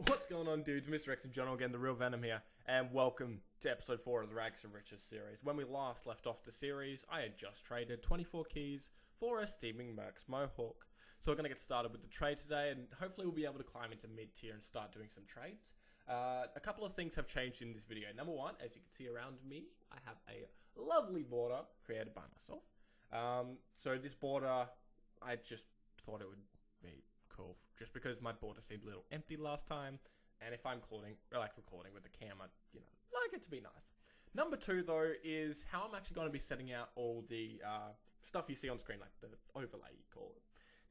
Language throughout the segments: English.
What's going on, dudes? Mr. X and John again, the real Venom here, and welcome to episode 4 of the Rags and Riches series. When we last left off the series, I had just traded 24 keys for a Steaming Mercs Mohawk. So we're going to get started with the trade today, and hopefully we'll be able to climb into mid-tier and start doing some trades. A couple of things have changed in this video. Number one, as you can see around me, I have a lovely border created by myself. So this border, I just thought it would be cool, just because my border seemed a little empty last time, and if I'm recording with the camera, like it to be nice. Number two, though, is how I'm actually going to be setting out all the stuff you see on screen, like the overlay, you call it.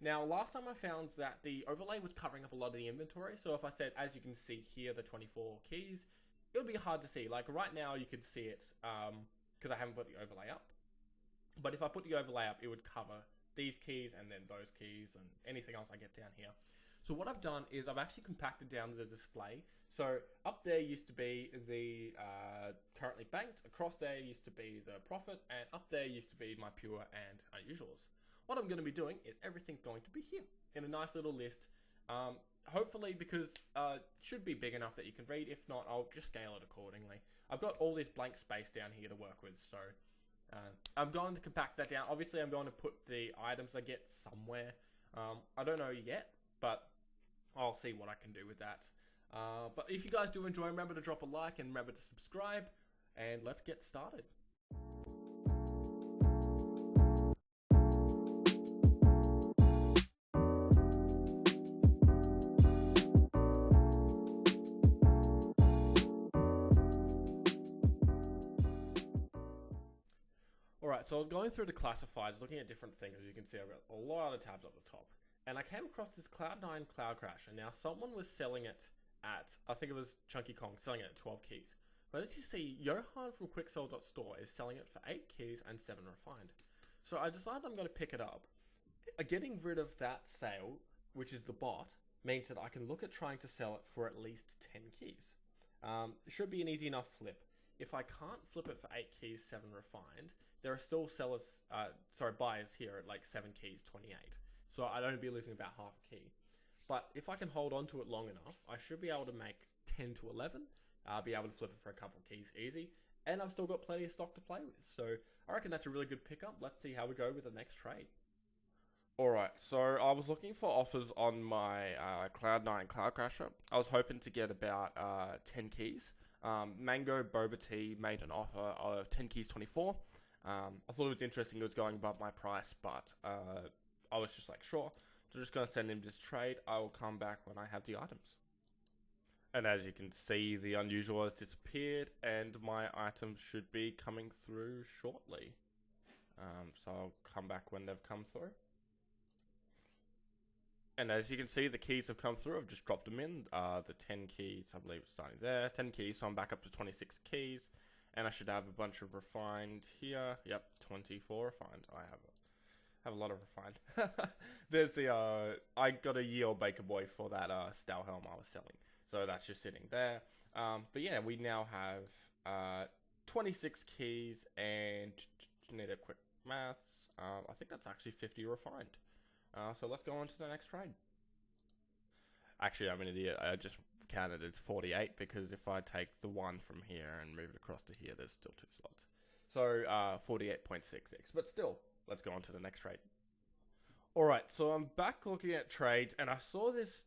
Now, last time I found that the overlay was covering up a lot of the inventory, so if I said, as you can see here, the 24 keys, it would be hard to see. Like, right now, you can see it, because I haven't put the overlay up. But if I put the overlay up, it would cover these keys and then those keys and anything else I get down here. So what I've done is I've actually compacted down the display. So up there used to be the currently banked, across there used to be the profit, and up there used to be my pure and unusuals. What I'm going to be doing is everything's going to be here in a nice little list. Hopefully, because it should be big enough that you can read. If not, I'll just scale it accordingly. I've got all this blank space down here to work with, so I'm going to compact that down. Obviously, I'm going to put the items I get somewhere. I don't know yet, but I'll see what I can do with that. But if you guys do enjoy, remember to drop a like and remember to subscribe. And let's get started. Alright, so I was going through the classifieds, looking at different things. As you can see, I've got a lot of tabs up the top. And I came across this Cloud9 Cloud Crasher. Now, someone was selling it at, I think it was Chunky Kong, selling it at 12 keys. But as you see, Johan from Quicksell.store is selling it for 8 keys and 7 refined. So I decided I'm going to pick it up. Getting rid of that sale, which is the bot, means that I can look at trying to sell it for at least 10 keys. It should be an easy enough flip. If I can't flip it for 8 keys, 7 refined, there are still buyers here at like 7 keys, 28. So I'd only be losing about half a key. But if I can hold on to it long enough, I should be able to make 10 to 11. I'll be able to flip it for a couple of keys easy. And I've still got plenty of stock to play with. So I reckon that's a really good pickup. Let's see how we go with the next trade. Alright, so I was looking for offers on my Cloud9 Cloud Crasher. I was hoping to get about 10 keys. Mango Boba Tea made an offer of 10 keys 24. I thought it was interesting. It was going above my price, but I was just like, sure. So just going to send him this trade. I will come back when I have the items. And as you can see, the unusual has disappeared, and my items should be coming through shortly. So I'll come back when they've come through. And as you can see, the keys have come through. I've just dropped them in. The 10 keys, I believe it's starting there. 10 keys, so I'm back up to 26 keys. And I should have a bunch of refined here. Yep, 24 refined. I have a lot of refined. There's the, I got a Ye-Old Baker Boy for that Stow Helm I was selling. So that's just sitting there. But yeah, we now have 26 keys and need a quick maths. I think that's actually 50 refined. So let's go on to the next trade. Actually, I'm an idiot. I just counted it's 48 because if I take the 1 from here and move it across to here, there's still 2 slots. So 48.66. But still, let's go on to the next trade. Alright, so I'm back looking at trades, and I saw this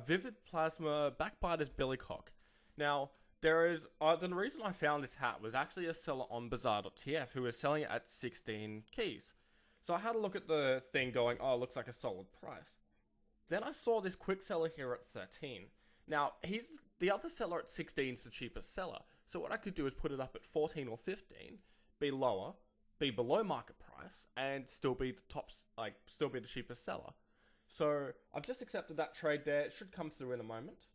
Vivid Plasma Backbiter's Billycock. Now, there is the reason I found this hat was actually a seller on Bazaar.tf who was selling it at 16 keys. So I had a look at the thing going, oh, it looks like a solid price. Then I saw this quick seller here at 13. Now, the other seller at 16 is the cheapest seller. So what I could do is put it up at 14 or 15, be lower, be below market price, and still be the still be the cheapest seller. So I've just accepted that trade there. It should come through in a moment.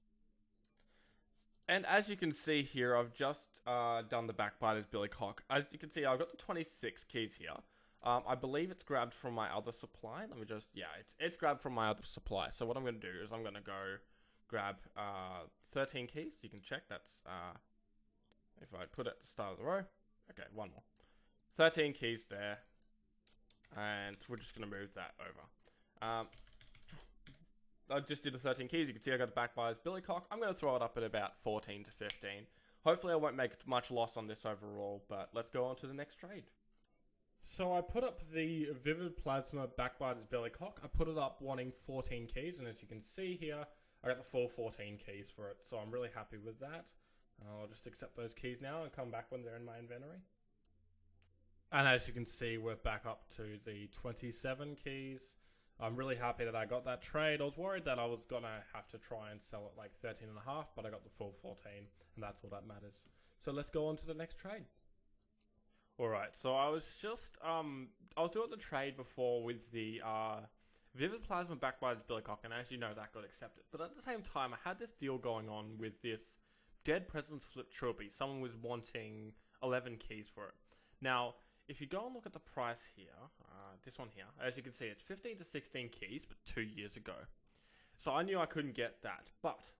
And as you can see here, I've just done the Backbiter's Billycock. As you can see, I've got the 26 keys here. I believe it's grabbed from my other supply. Let me just, yeah, it's grabbed from my other supply. So what I'm going to do is I'm going to go grab 13 keys. You can check that's, if I put it at the start of the row. Okay, one more. 13 keys there. And we're just going to move that over. I just did a 13 keys. You can see I got it back by his billycock. I'm going to throw it up at about 14 to 15. Hopefully I won't make much loss on this overall, but let's go on to the next trade. So I put up the Vivid Plasma back by his billycock. I put it up wanting 14 keys, and as you can see here, I got the full 14 keys for it, so I'm really happy with that. I'll just accept those keys now and come back when they're in my inventory. And as you can see, we're back up to the 27 keys. I'm really happy that I got that trade. I was worried that I was going to have to try and sell it like 13.5, but I got the full 14, and that's all that matters. So let's go on to the next trade. Alright, so I was just, I was doing the trade before with the Vivid Plasma backed by his billycock, and as you know, that got accepted. But at the same time, I had this deal going on with this Dead President's Flip Trophy. Someone was wanting 11 keys for it. Now, if you go and look at the price here, this one here, as you can see, it's 15 to 16 keys, but 2 years ago. So I knew I couldn't get that, but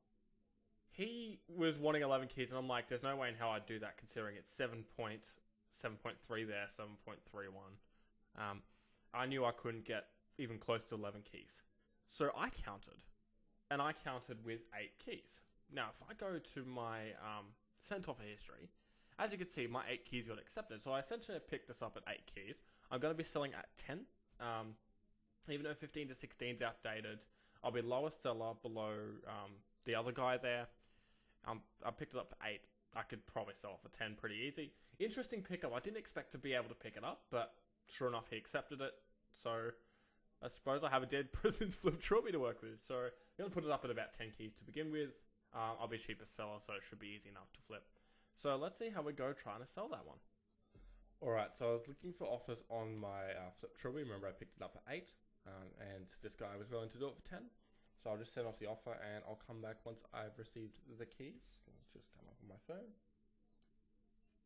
he was wanting 11 keys, and I'm like, there's no way in hell I'd do that, considering it's 7.3 there, 7.31. I knew I couldn't get even close to 11 keys. So I counted, and I counted with 8 keys. Now, if I go to my sent offer history, as you can see, my 8 keys got accepted. So I essentially picked this up at 8 keys. I'm going to be selling at 10. Even though 15 to 16 is outdated, I'll be lowest seller below the other guy there. I picked it up for 8. I could probably sell it for 10 pretty easy. Interesting pickup. I didn't expect to be able to pick it up, but sure enough, he accepted it. So I suppose I have a Dead President's Flip Trophy to work with. So I'm going to put it up at about 10 keys to begin with. I'll be cheapest seller, so it should be easy enough to flip. So let's see how we go trying to sell that one. Alright, so I was looking for offers on my Flip Trophy. Remember, I picked it up for 8, and this guy was willing to do it for 10. So I'll just send off the offer, and I'll come back once I've received the keys. Let's just come up on my phone.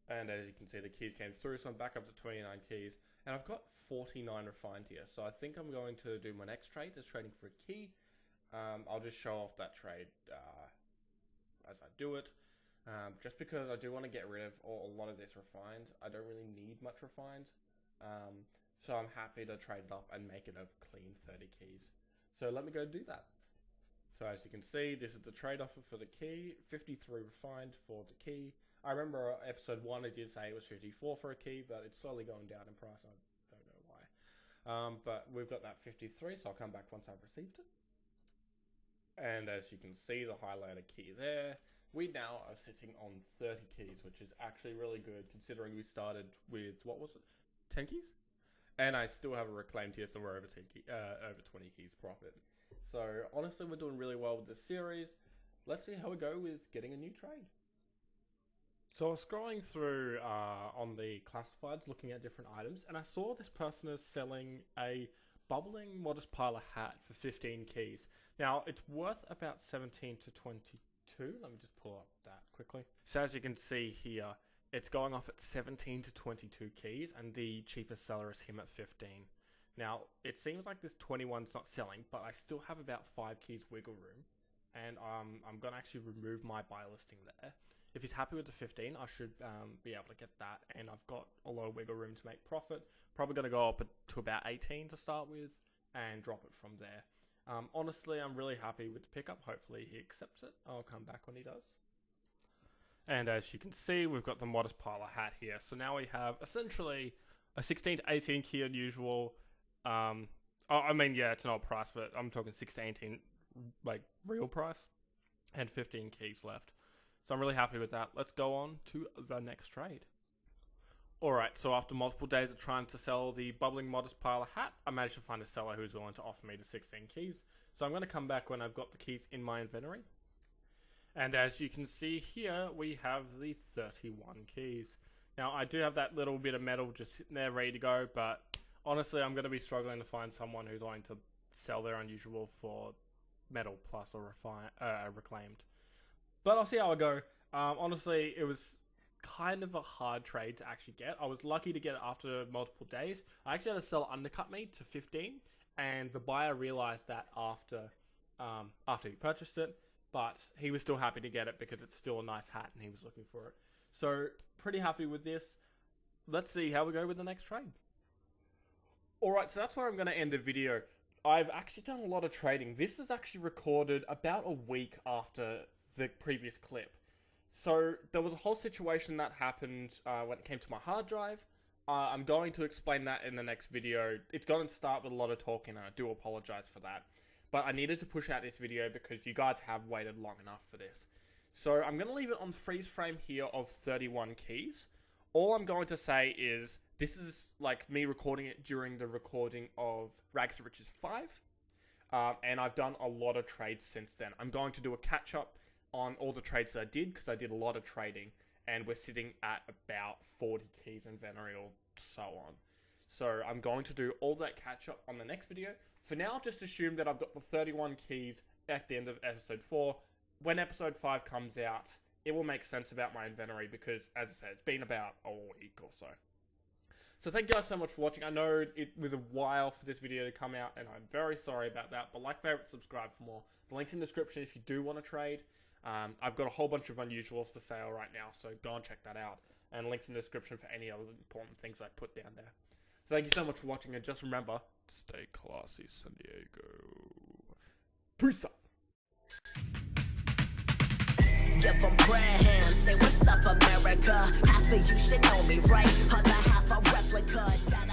And as you can see, the keys came through, so I'm back up to 29 keys. And I've got 49 refined here, so I think I'm going to do my next trade, is trading for a key. I'll just show off that trade as I do it. Just because I do want to get rid of a lot of this refined. I don't really need much refined. So I'm happy to trade it up and make it a clean 30 keys. So let me go do that. So as you can see, this is the trade offer for the key. 53 refined for the key. I remember episode 1 I did say it was 54 for a key, but it's slowly going down in price. I don't know why. But we've got that 53, so I'll come back once I've received it. And as you can see, the highlighted key there. We now are sitting on 30 keys, which is actually really good considering we started with, what was it, 10 keys? And I still have a reclaimed here, so we're over 10 over 20 keys profit. So honestly, we're doing really well with this series. Let's see how we go with getting a new trade. So I was scrolling through on the classifieds, looking at different items, and I saw this person is selling a bubbling modest pile of hat for 15 keys. Now, it's worth about 17 to 22. Let me just pull up that quickly. So as you can see here, it's going off at 17 to 22 keys, and the cheapest seller is him at 15. Now, it seems like this 21's not selling, but I still have about 5 keys wiggle room, and I'm going to actually remove my buy listing there. If he's happy with the 15, I should be able to get that, and I've got a lot of wiggle room to make profit. Probably going to go up to about 18 to start with, and drop it from there. Honestly, I'm really happy with the pickup. Hopefully he accepts it. I'll come back when he does. And as you can see, we've got the modest pile of hat here. So now we have essentially a 16 to 18 key unusual. I mean, yeah, it's an old price, but I'm talking 16 to 18, like real price, and 15 keys left. So I'm really happy with that. Let's go on to the next trade. Alright, so after multiple days of trying to sell the bubbling modest pile of hat, I managed to find a seller who's willing to offer me the 16 keys. So I'm going to come back when I've got the keys in my inventory. And as you can see here, we have the 31 keys. Now, I do have that little bit of metal just sitting there ready to go, but honestly, I'm going to be struggling to find someone who's willing to sell their unusual for metal plus or reclaimed. But I'll see how I go. Honestly, it was kind of a hard trade to actually get. I was lucky to get it after multiple days. I actually had to sell undercut me to 15, and the buyer realized that after he purchased it, but he was still happy to get it because it's still a nice hat and he was looking for it. So pretty happy with this. Let's see how we go with the next trade. Alright, so that's where I'm going to end the video. I've actually done a lot of trading. This is actually recorded about a week after the previous clip. So there was a whole situation that happened when it came to my hard drive. I'm going to explain that in the next video. It's going to start with a lot of talking, and I do apologize for that. But I needed to push out this video because you guys have waited long enough for this. So I'm going to leave it on the freeze frame here of 31 keys. All I'm going to say is, this is like me recording it during the recording of Rags to Riches 5. And I've done a lot of trades since then. I'm going to do a catch up on all the trades that I did, because I did a lot of trading. And we're sitting at about 40 keys in Venery or so on. So I'm going to do all that catch up on the next video. For now, just assume that I've got the 31 keys at the end of episode 4. When episode 5 comes out, it will make sense about my inventory because, as I said, it's been about a week or so. So thank you guys so much for watching. I know it was a while for this video to come out, and I'm very sorry about that. But like, favorite, subscribe for more. The link's in the description if you do want to trade. I've got a whole bunch of unusuals for sale right now, so go and check that out. And links in the description for any other important things I put down there. So thank you so much for watching, and just remember to stay classy, San Diego. Peace out. Give them prayer hands, say what's up America. Half of you should know me, right? Other half a replica. Shout out